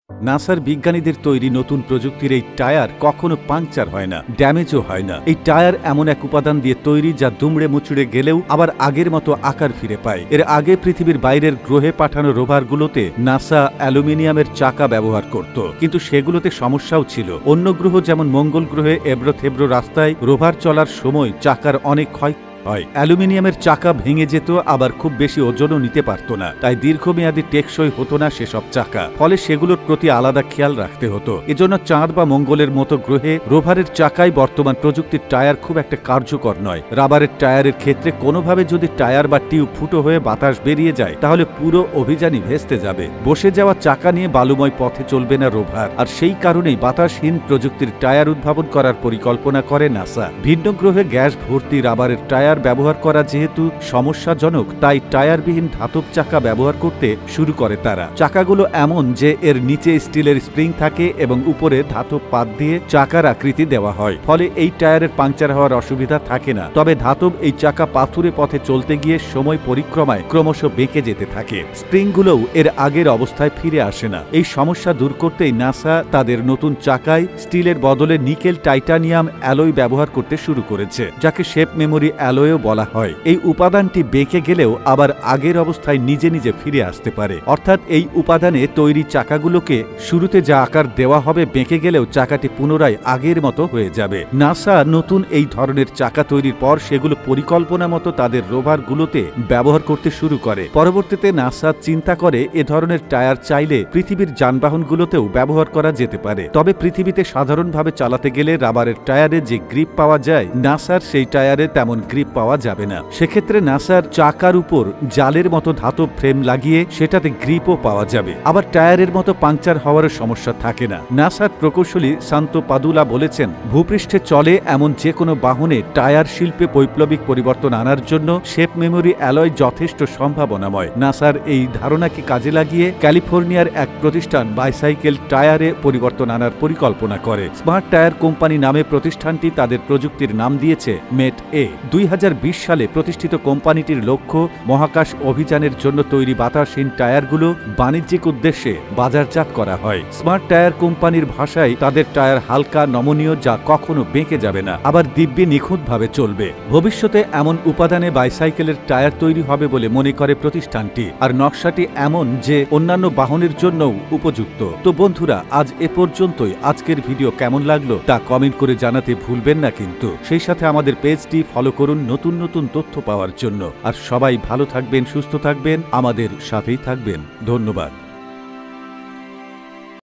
নাসার বিজ্ঞানীদের তৈরি নতুন প্রযুক্তির এই টায়ার কখনো পাংচার হয় না, ড্যামেজও হয় না। এই টায়ার এমন এক উপাদান দিয়ে তৈরি যা দুমড়ে মুচড়ে গেলেও আবার আগের মতো আকার ফিরে পায়। এর আগে পৃথিবীর বাইরের গ্রহে পাঠানো রোভারগুলোতে নাসা অ্যালুমিনিয়ামের চাকা ব্যবহার করত, কিন্তু সেগুলোতে সমস্যাও ছিল। অন্য গ্রহ যেমন মঙ্গল গ্রহে এবড়ো থেবড়ো রাস্তায় রোভার চলার সময় চাকার অনেক ক্ষয় হয়। অ্যালুমিনিয়ামের চাকা ভেঙে যেত, আবার খুব বেশি ওজনও নিতে পারত না, তাই দীর্ঘমেয়াদী টেকসই হতো না সেসব চাকা। ফলে সেগুলোর প্রতি আলাদা খেয়াল রাখতে হতো। এজন্য চাঁদ বা মঙ্গলের মতো গ্রহে রোভারের চাকাই বর্তমান প্রযুক্তির টায়ার খুব একটা কার্যকর নয়। রাবারের টায়ারের ক্ষেত্রে কোনোভাবে যদি টায়ার বা টিউব ফুটো হয়ে বাতাস বেরিয়ে যায় তাহলে পুরো অভিযানই ভেস্তে যাবে। বসে যাওয়া চাকা নিয়ে বালুময় পথে চলবে না রোভার, আর সেই কারণেই বাতাসহীন প্রযুক্তির টায়ার উদ্ভাবন করার পরিকল্পনা করে নাসা। ভিন্ন গ্রহে গ্যাস ভর্তি রাবারের টায়ার ব্যবহার করা যেহেতু সমস্যাজনক, তাই টায়ারবিহীন ধাতব চাকা ব্যবহার করতে শুরু করে তারা। চাকাগুলো এমন যে এর নিচে স্টিলের স্প্রিং থাকে এবং উপরে ধাতব পাত দিয়ে চাকার আকৃতি দেওয়া হয়, ফলে এই টায়ারের পাংচার হওয়ার অসুবিধা থাকে না। তবে ধাতব এই চাকা পাথুরে পথে চলতে গিয়ে সময় পরিক্রমায় ক্রমশ বেঁকে যেতে থাকে। স্প্রিংগুলোও এর আগের অবস্থায় ফিরে আসে না। এই সমস্যা দূর করতেই নাসা তাদের নতুন চাকায় স্টিলের বদলে নিকেল টাইটানিয়াম অ্যালয় ব্যবহার করতে শুরু করেছে, যাকে শেপ মেমোরি অ্যালয়ও বলা হয়। এই উপাদানটি বেঁকে গেলেও আবার আগের অবস্থায় নিজে নিজে ফিরে আসতে পারে। অর্থাৎ এই উপাদানে তৈরি চাকাগুলোকে শুরুতে যা আকার দেওয়া হবে বেঁকে গেলেও চাকাটি পুনরায় আগের মতো হয়ে যাবে। নাসা নতুন এই ধরনের চাকা তৈরির পর সেগুলো পরিকল্পনা মতো তাদের রোভারগুলোতে ব্যবহার করতে শুরু করে। পরবর্তীতে নাসা চিন্তা করে এ ধরনের টায়ার চাইলে পৃথিবীর যানবাহনগুলোতেও ব্যবহার করা যেতে পারে। তবে পৃথিবীতে সাধারণভাবে চালাতে গেলে রাবারের টায়ারে যে গ্রিপ পাওয়া যায়, নাসার সেই টায়ারে তেমন গ্রিপ পাওয়া যাবে না। সেক্ষেত্রে নাসার চাকার উপর জালের মতো ধাতব ফ্রেম লাগিয়ে সেটাতে গ্রিপও পাওয়া যাবে। আবার টায়ারের মতো পাংচার হওয়ার সমস্যা থাকে না। নাসার প্রকৌশলী শান্ত পাদুলা বলেছেন, ভূপৃষ্ঠে চলে এমন যে কোনো বাহনে টায়ার শিল্পে বৈপ্লবিক পরিবর্তন আনার জন্য শেপ মেমোরি অ্যালয় যথেষ্ট সম্ভাবনাময়। নাসার এই ধারণাকে কাজে লাগিয়ে ক্যালিফোর্নিয়ার এক প্রতিষ্ঠান বাইসাইকেল টায়ারে পরিবর্তন আনার পরিকল্পনা করে। স্মার্ট টায়ার কোম্পানি নামে প্রতিষ্ঠানটি তাদের প্রযুক্তির নাম দিয়েছে মেট এ। 2020 সালে প্রতিষ্ঠিত কোম্পানিটির লক্ষ্য মহাকাশ অভিযানের জন্য তৈরি বাতাসহীন টায়ারগুলো বাণিজ্যিক উদ্দেশ্যে বাজারজাত করা হয়। স্মার্ট টায়ার কোম্পানির ভাষায় তাদের টায়ার হালকা, নমনীয়, যা কখনো বেঁকে যাবে না, আবার দিব্যি নিখুঁতভাবে চলবে। ভবিষ্যতে এমন উপাদানে বাইসাইকেলের টায়ার তৈরি হবে বলে মনে করে প্রতিষ্ঠানটি, আর নকশাটি এমন যে অন্যান্য বাহনের জন্যও উপযুক্ত। তো বন্ধুরা, আজ এ পর্যন্তই। আজকের ভিডিও কেমন লাগলো তা কমেন্ট করে জানাতে ভুলবেন না কিন্তু। সেই সাথে আমাদের পেজটি ফলো করুন নতুন নতুন তথ্য পাওয়ার জন্য। আর সবাই ভালো থাকবেন, সুস্থ থাকবেন, আমাদের সাথেই থাকবেন। ধন্যবাদ।